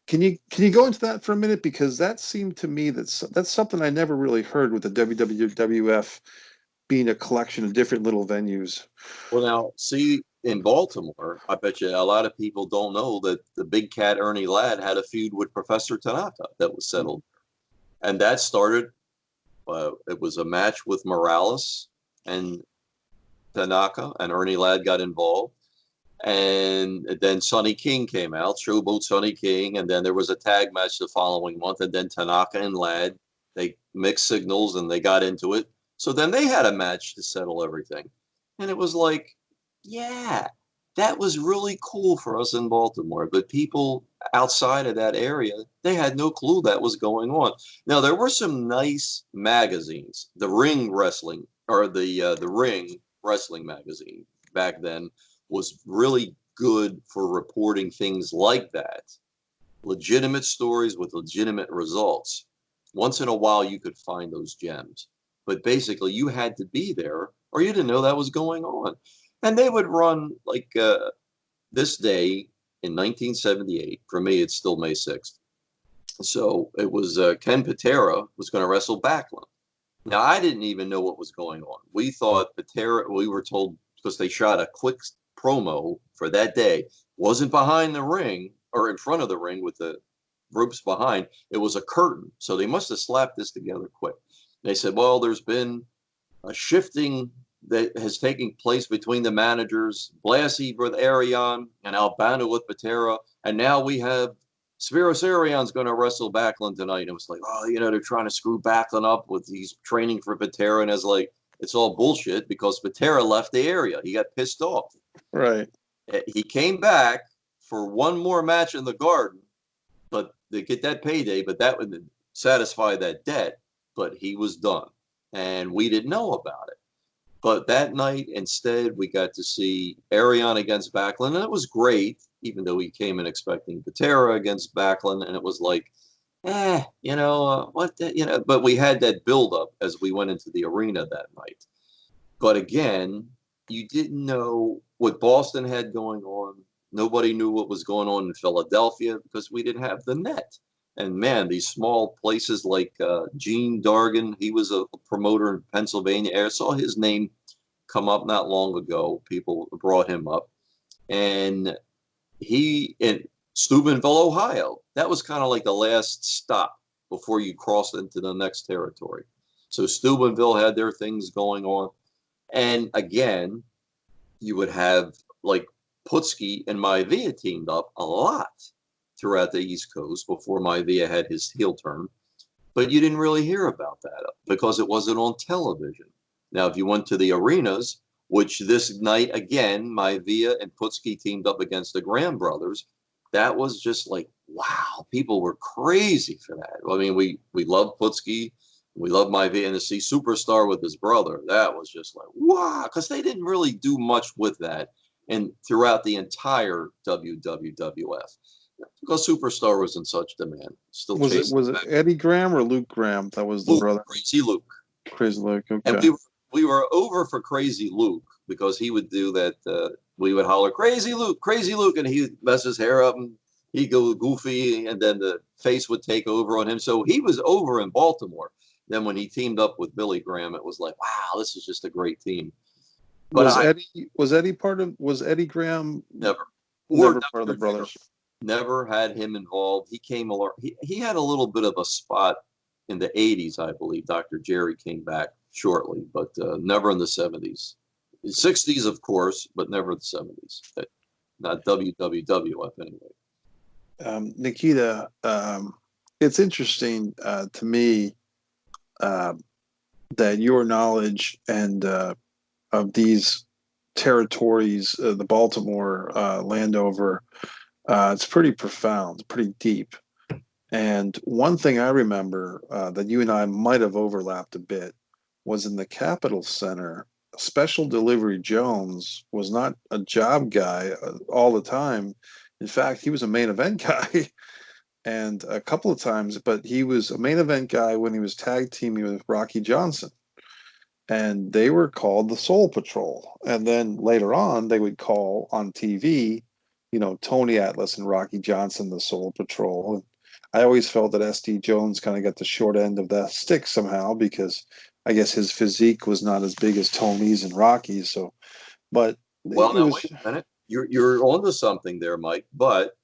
Can you go into that for a minute? Because that seemed to me that's something I never really heard, with the WWF being a collection of different little venues. Well, now, see, in Baltimore, I bet you a lot of people don't know that the big cat Ernie Ladd had a feud with Professor Tanaka that was settled. And that started, it was a match with Morales and Tanaka, and Ernie Ladd got involved. And then Sonny King came out, Showboat Sonny King, and then there was a tag match the following month, and then Tanaka and Ladd, they mixed signals and they got into it. So then they had a match to settle everything. And it was like, yeah, that was really cool for us in Baltimore. But people outside of that area, they had no clue that was going on. Now, there were some nice magazines. The Ring Wrestling, or the Ring Wrestling magazine back then, was really good for reporting things like that. Legitimate stories with legitimate results. Once in a while, you could find those gems. But basically, you had to be there or you didn't know that was going on. And they would run like this day in 1978. For me, it's still May 6th. So it was Ken Patera was going to wrestle Backlund. Now, I didn't even know what was going on. We thought Patera, we were told, because they shot a quick promo for that day, wasn't behind the ring or in front of the ring with the ropes behind. It was a curtain. So they must have slapped this together quick. They said, well, there's been a shifting that has taken place between the managers, Blassie with Arion and Albano with Patera. And now we have Spiros Arion's going to wrestle Backlund tonight. And it was like, oh, they're trying to screw Backlund up with he's training for Patera. And it's like, it's all bullshit because Patera left the area. He got pissed off. Right. He came back for one more match in the Garden, but to get that payday, but that would satisfy that debt. But he was done. And we didn't know about it. But that night, instead, we got to see Arion against Backlund. And it was great, even though he came in expecting Patera against Backlund. And it was like, but we had that buildup as we went into the arena that night. But again, you didn't know what Boston had going on. Nobody knew what was going on in Philadelphia because we didn't have the net. And man, these small places like Gene Dargan, he was a promoter in Pennsylvania. I saw his name come up not long ago. People brought him up, and he in Steubenville, Ohio. That was kind of like the last stop before you crossed into the next territory. So Steubenville had their things going on, and again, you would have like Putski and Maivia teamed up a lot throughout the East Coast before Maivia had his heel turn. But you didn't really hear about that because it wasn't on television. Now, if you went to the arenas, which this night, again, Maivia and Putski teamed up against the Graham brothers, that was just like, wow, people were crazy for that. I mean, we loved Putski, we loved Maivia, and to see Superstar with his brother, that was just like, wow, because they didn't really do much with that and throughout the entire WWWF. Because Superstar was in such demand. Still was it Eddie Graham or Luke Graham? That was the brother. Crazy Luke. Crazy Luke. Okay. And we were over for Crazy Luke because he would do that. We would holler, Crazy Luke, and he would mess his hair up and he'd go goofy, and then the face would take over on him. So he was over in Baltimore. Then when he teamed up with Billy Graham, it was like, wow, this is just a great team. But was Eddie Graham never part of the brothers? Never had him involved. He came along. He had a little bit of a spot in the 80s, I believe. Dr. Jerry came back shortly, but never in the 70s. The 60s, of course, but never the 70s. Not WWWF anyway. Nikita, it's interesting to me that your knowledge and of these territories, the Baltimore Landover, it's pretty profound, pretty deep. And one thing I remember that you and I might have overlapped a bit was in the Capitol Center. Special Delivery Jones was not a job guy all the time. In fact, he was a main event guy and a couple of times, but he was a main event guy when he was tag teaming with Rocky Johnson. And they were called the Soul Patrol. And then later on, they would call on TV, Tony Atlas and Rocky Johnson, the Soul Patrol. And I always felt that SD Jones kind of got the short end of that stick somehow because I guess his physique was not as big as Tony's and Rocky's. So, but well, now wait a minute, you're onto something there, Mike. But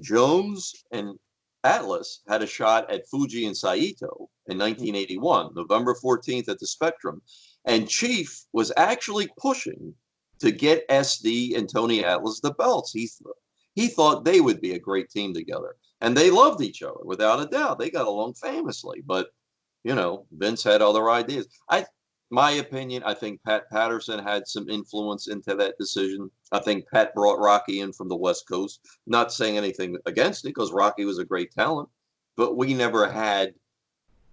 Jones and Atlas had a shot at Fuji and Saito in 1981, November 14th at the Spectrum, and Chief was actually pushing to get SD and Tony Atlas the belts. He thought they would be a great team together, and they loved each other without a doubt. They got along famously, but Vince had other ideas. My opinion, I think Pat Patterson had some influence into that decision. I think Pat brought Rocky in from the West Coast. Not saying anything against it because Rocky was a great talent, but we never had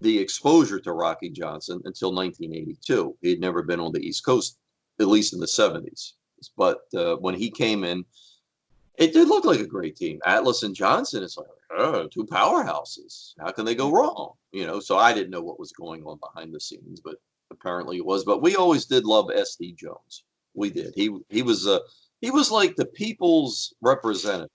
the exposure to Rocky Johnson until 1982. He had never been on the East Coast, at least in the 70s. But when he came in, it did look like a great team. Atlas and Johnson, it's like, two powerhouses. How can they go wrong? So I didn't know what was going on behind the scenes, but apparently it was. But we always did love SD Jones. We did. He was like the people's representative.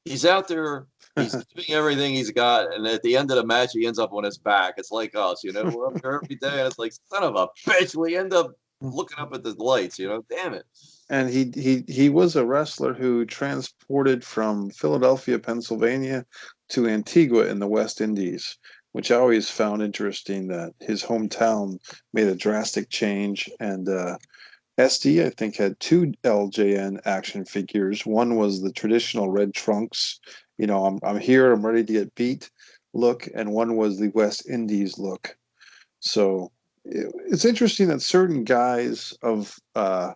He's out there, he's giving everything he's got, and at the end of the match he ends up on his back. It's like us, we're up there every day, and it's like, son of a bitch, we end up looking up at the lights, damn it. And he was a wrestler who transported from Philadelphia, Pennsylvania to Antigua in the West Indies, which I always found interesting that his hometown made a drastic change. And SD, I think, had two LJN action figures. One was the traditional red trunks, I'm here, I'm ready to get beat look, and one was the West Indies look. So it's interesting that certain guys of I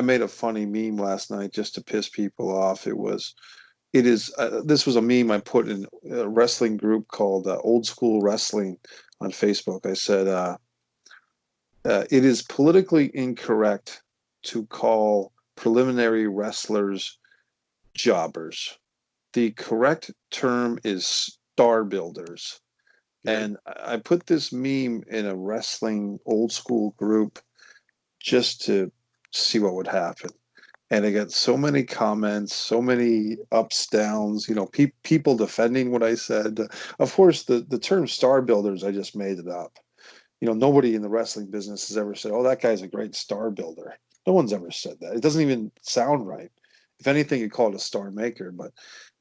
made a funny meme last night just to piss people off. This was a meme I put in a wrestling group called Old School Wrestling on Facebook. I said, it is politically incorrect to call preliminary wrestlers jobbers. The correct term is star builders. And I put this meme in a wrestling old school group just to see what would happen. And I got so many comments, so many ups, downs, people defending what I said. Of course, the term star builders, I just made it up. nobody in the wrestling business has ever said, "Oh, that guy's a great star builder." No one's ever said that. It doesn't even sound right. If anything, you call it a star maker. But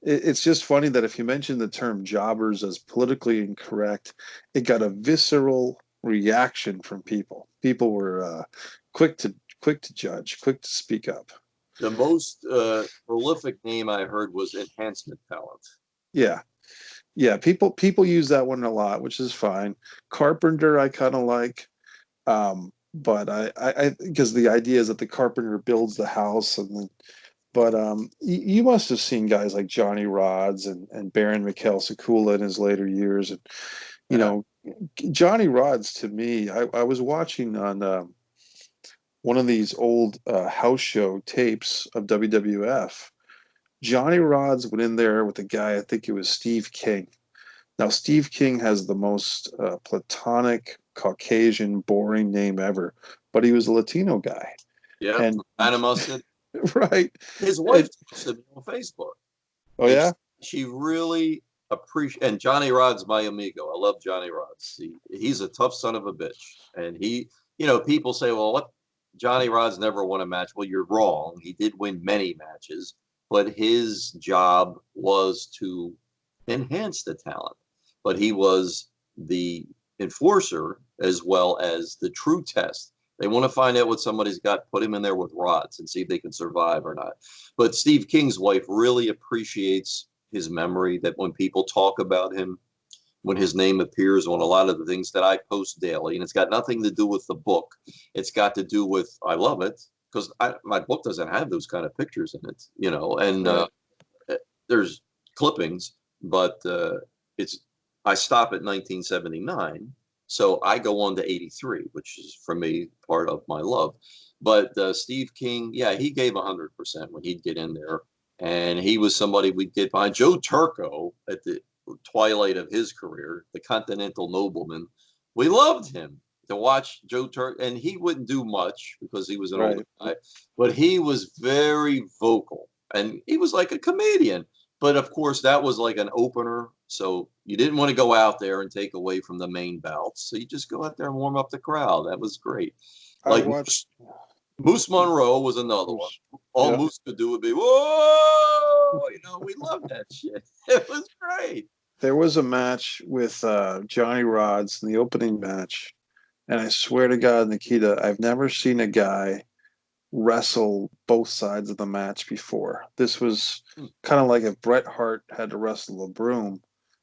it's just funny that if you mention the term jobbers as politically incorrect, it got a visceral reaction from people. People were quick to judge, quick to speak up. The most prolific name I heard was enhancement talent. Yeah. Yeah, people use that one a lot, which is fine. Carpenter, I kind of like, but I because the idea is that the carpenter builds the house, and then, but you must have seen guys like Johnny Rods and Baron Mikhail Sakula in his later years, and you know, Johnny Rods to me, I was watching on one of these old house show tapes of WWF. Johnny Rods went in there with a guy, I think it was Steve King. Now, Steve King has the most platonic, Caucasian, boring name ever, but he was a Latino guy. Yeah, And Panama City. right. His wife posted me on Facebook. Oh, yeah? She really appreciates, and Johnny Rod's my amigo. I love Johnny Rods. He's a tough son of a bitch. And people say, well, what? Johnny Rods never won a match. Well, you're wrong. He did win many matches, but his job was to enhance the talent. But he was the enforcer as well as the true test. They want to find out what somebody's got, put him in there with rods and see if they can survive or not. But Steve King's wife really appreciates his memory, that when people talk about him, when his name appears on a lot of the things that I post daily, and it's got nothing to do with the book. It's got to do with, I love it, because my book doesn't have those kind of pictures in it, and there's clippings, but I stop at 1979. So I go on to 83, which is for me part of my love. But Steve King, yeah, he gave 100% when he'd get in there. And he was somebody we'd get behind. Joe Turco, at the twilight of his career, the Continental Nobleman, we loved him to watch Joe Turco. And he wouldn't do much because he was an older guy, but he was very vocal. And he was like a comedian. But of course, that was like an opener. So you didn't want to go out there and take away from the main bouts. So you just go out there and warm up the crowd. That was great. Like Moose Monroe was another one. All Moose could do would be, whoa! We loved that shit. It was great. There was a match with Johnny Rods in the opening match. And I swear to God, Nikita, I've never seen a guy wrestle both sides of the match before. This was kind of like if Bret Hart had to wrestle a broom.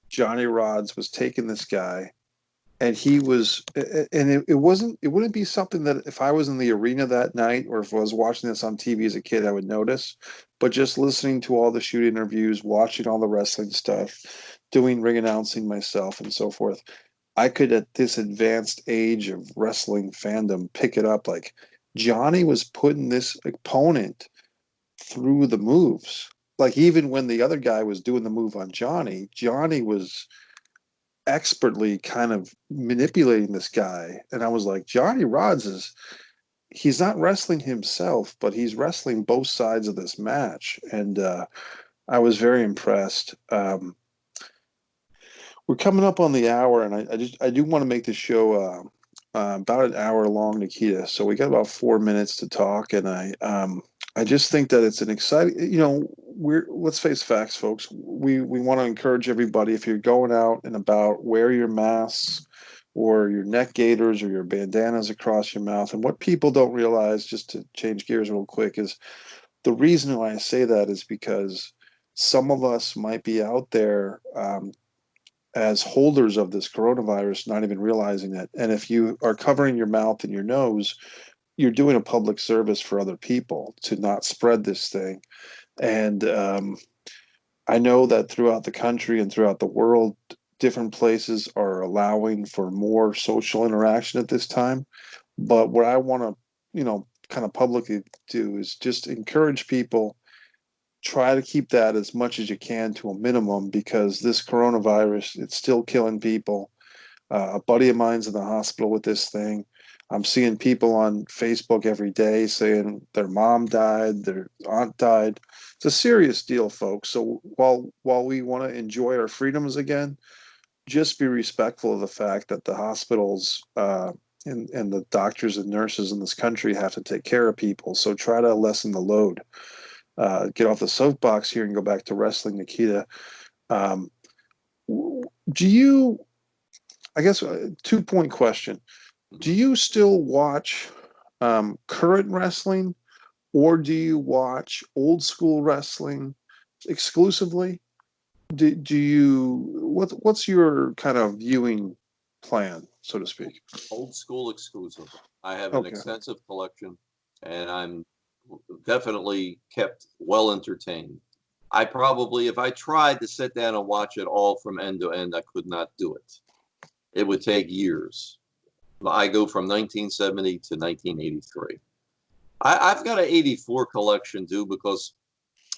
Johnny Rods was taking this guy, and he was, and it wouldn't be something that if I was in the arena that night or if I was watching this on TV as a kid, I would notice. But just listening to all the shoot interviews, watching all the wrestling stuff, doing ring announcing myself and so forth, I could, at this advanced age of wrestling fandom, pick it up like Johnny was putting this opponent through the moves. Like even when the other guy was doing the move on Johnny, Johnny was expertly kind of manipulating this guy. And I was like, Johnny Rods he's not wrestling himself, but he's wrestling both sides of this match. And I was very impressed. We're coming up on the hour, and I do want to make the show about an hour long, Nikita. So we got about 4 minutes to talk, and I just think that it's an exciting. Let's face facts, folks. We want to encourage everybody, if you're going out and about, wear your masks or your neck gaiters or your bandanas across your mouth. And what people don't realize, just to change gears real quick, is the reason why I say that is because some of us might be out there as holders of this coronavirus, not even realizing it. And if you are covering your mouth and your nose, you're doing a public service for other people to not spread this thing. And I know that throughout the country and throughout the world, different places are allowing for more social interaction at this time. But what I want to, kind of publicly do is just encourage people, try to keep that as much as you can to a minimum, because this coronavirus, it's still killing people. A buddy of mine's in the hospital with this thing. I'm seeing people on Facebook every day saying their mom died, their aunt died. It's a serious deal, folks. So while we want to enjoy our freedoms again, just be respectful of the fact that the hospitals and the doctors and nurses in this country have to take care of people. So try to lessen the load. Get off the soapbox here and go back to wrestling, Nikita. Um, do you, I guess, 2-point question. Do you still watch current wrestling, or do you watch old school wrestling exclusively? Do you what's your kind of viewing plan, so to speak? Old school exclusive. I have an Okay. extensive collection, and I'm definitely kept well entertained. I probably, if I tried to sit down and watch it all from end to end, I could not do it. It would take years. I go from 1970 to 1983. I've got an 84 collection too, because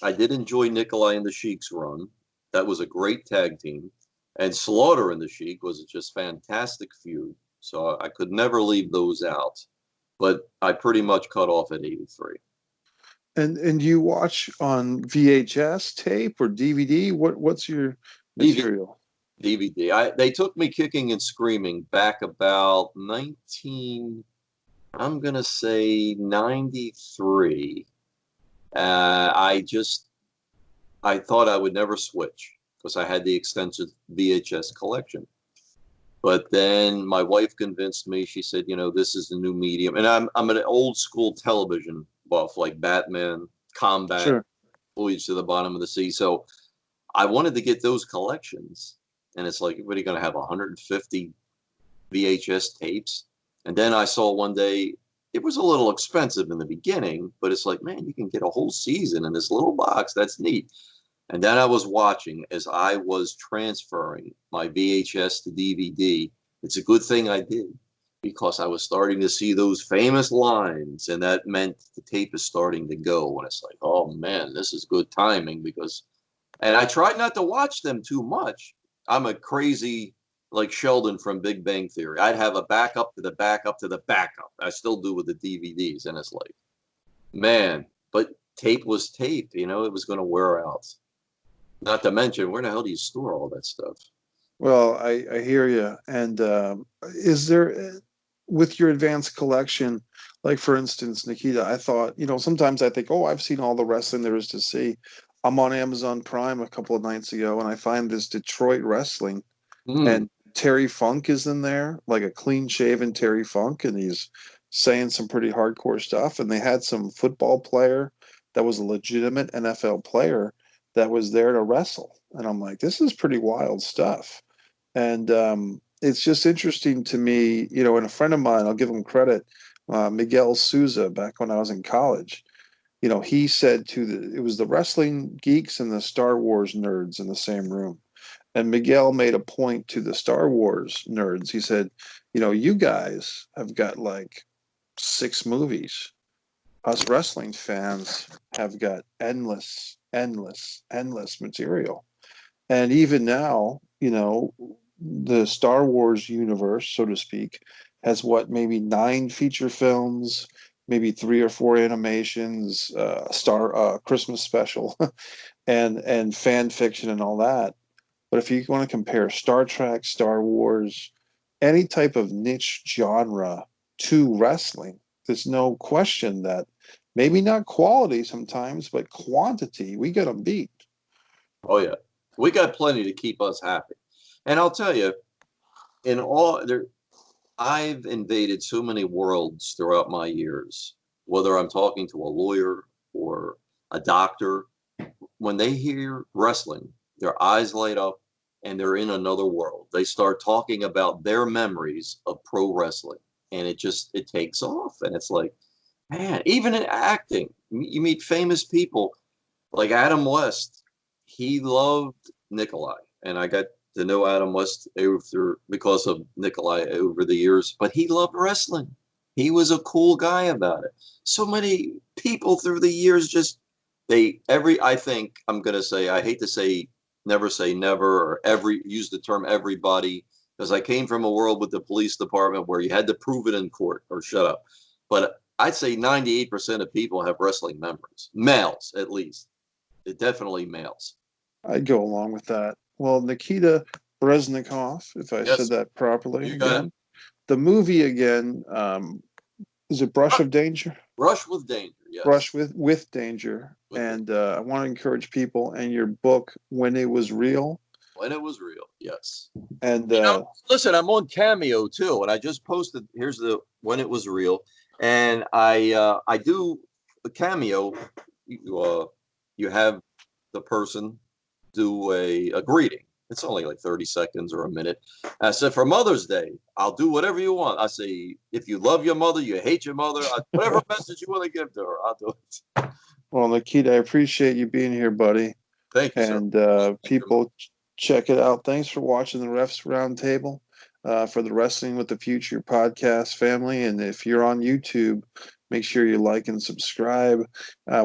I did enjoy Nikolai and the Sheik's run. That was a great tag team. And Slaughter and the Sheik was just fantastic feud. So I could never leave those out. But I pretty much cut off at 83. And you watch on VHS tape or DVD? What's your material? DVD. They took me kicking and screaming back about 19, I'm gonna say 93. I thought I would never switch because I had the extensive VHS collection. But then my wife convinced me. She said, you know, this is the new medium. And I'm an old school television buff, like Batman, Combat, Sure. Voyage to the Bottom of the Sea. So I wanted to get those collections. And it's like, what are you going to have, 150 VHS tapes? And then I saw one day, it was a little expensive in the beginning, but it's like, man, you can get a whole season in this little box. That's neat. And then I was watching as I was transferring my VHS to DVD. It's a good thing I did, because I was starting to see those famous lines, and that meant the tape is starting to go. And it's like, oh man, this is good timing, because, and I tried not to watch them too much. I'm a crazy, like Sheldon from Big Bang Theory. I'd have a backup to the backup to the backup. I still do with the DVDs. And it's like, man, but tape was tape, you know, it was going to wear out. Not to mention, where the hell do you store all that stuff? Well, I hear you. And is there, with your advanced collection, like for instance, Nikita, I thought, sometimes I think, oh, I've seen all the wrestling there is to see. I'm on Amazon Prime a couple of nights ago, and I find this Detroit wrestling, Mm. and Terry Funk is in there, like a clean shaven Terry Funk, and he's saying some pretty hardcore stuff. And they had some football player that was a legitimate NFL player that was there to wrestle. And I'm like, this is pretty wild stuff. And it's just interesting to me, and a friend of mine, I'll give him credit, Miguel Souza, back when I was in college, he said it was the wrestling geeks and the Star Wars nerds in the same room. And Miguel made a point to the Star Wars nerds. He said, you guys have got like 6 movies. Us wrestling fans have got endless, endless, endless material. And even now, the Star Wars universe, so to speak, has maybe 9 feature films, maybe 3 or 4 animations, Christmas special, and fan fiction and all that. But if you want to compare Star Trek, Star Wars, any type of niche genre to wrestling, there's no question that maybe not quality sometimes, but quantity, we get them beat. Oh yeah, we got plenty to keep us happy. And I'll tell you, I've invaded so many worlds throughout my years. Whether I'm talking to a lawyer or a doctor, when they hear wrestling, their eyes light up and they're in another world. They start talking about their memories of pro wrestling, and it takes off. And it's like, man, even in acting, you meet famous people like Adam West. He loved Nikolai, and I got to know Adam West because of Nikolai over the years, but he loved wrestling. He was a cool guy about it. So many people through the years I think I'm going to say, I hate to say never, or use the term everybody, because I came from a world with the police department where you had to prove it in court or shut up. But I'd say 98% of people have wrestling memories, males at least. Definitely males. I'd go along with that. Well, Nikita, Breznikov, if I Yes, said that properly you got it. again. The movie again, is it Brush of Danger? Brush with Danger. Brush Yes. with Danger. With Danger. And I want to encourage people, and your book, When It Was Real. When It Was Real. Yes. And listen, I'm on Cameo too, and I just posted. Here's the When It Was Real, and I do a Cameo. You have the person do a greeting. It's only like 30 seconds or a minute. I said, for Mother's Day, I'll do whatever you want. I say, if you love your mother, you hate your mother, whatever message you want to give to her, I'll do it. well, Nikita, I appreciate you being here, buddy. Thank you, sir. And people, check it out. Thanks for watching the Refs Roundtable for the Wrestling with the Future podcast family. And if you're on YouTube, make sure you like and subscribe.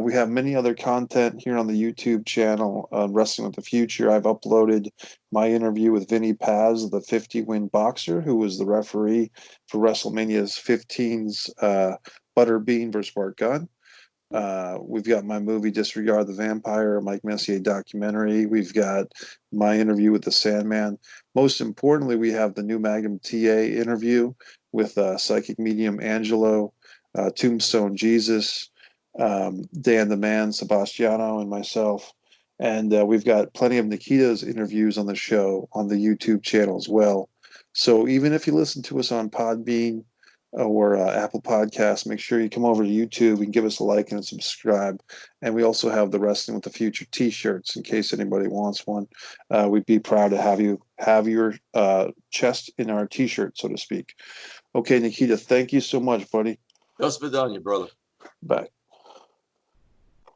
We have many other content here on the YouTube channel, Wrestling with the Future. I've uploaded my interview with Vinny Paz, the 50-win boxer, who was the referee for WrestleMania's 15's Butterbean versus Bart Gunn. We've got my movie Disregard the Vampire, Mike Messier documentary. We've got my interview with the Sandman. Most importantly, we have the new MAGNUM TA interview with psychic medium Angelo, Tombstone Jesus, Dan the Man, Sebastiano, and myself. And we've got plenty of Nikita's interviews on the show on the YouTube channel as well. So even if you listen to us on Podbean, or Apple Podcasts, make sure you come over to YouTube and give us a like and a subscribe. And we also have the Wrestling with the Future T-shirts in case anybody wants one. We'd be proud to have you have your chest in our T-shirt, so to speak. Okay, Nikita, thank you so much, buddy. Just be done, you brother. Bye.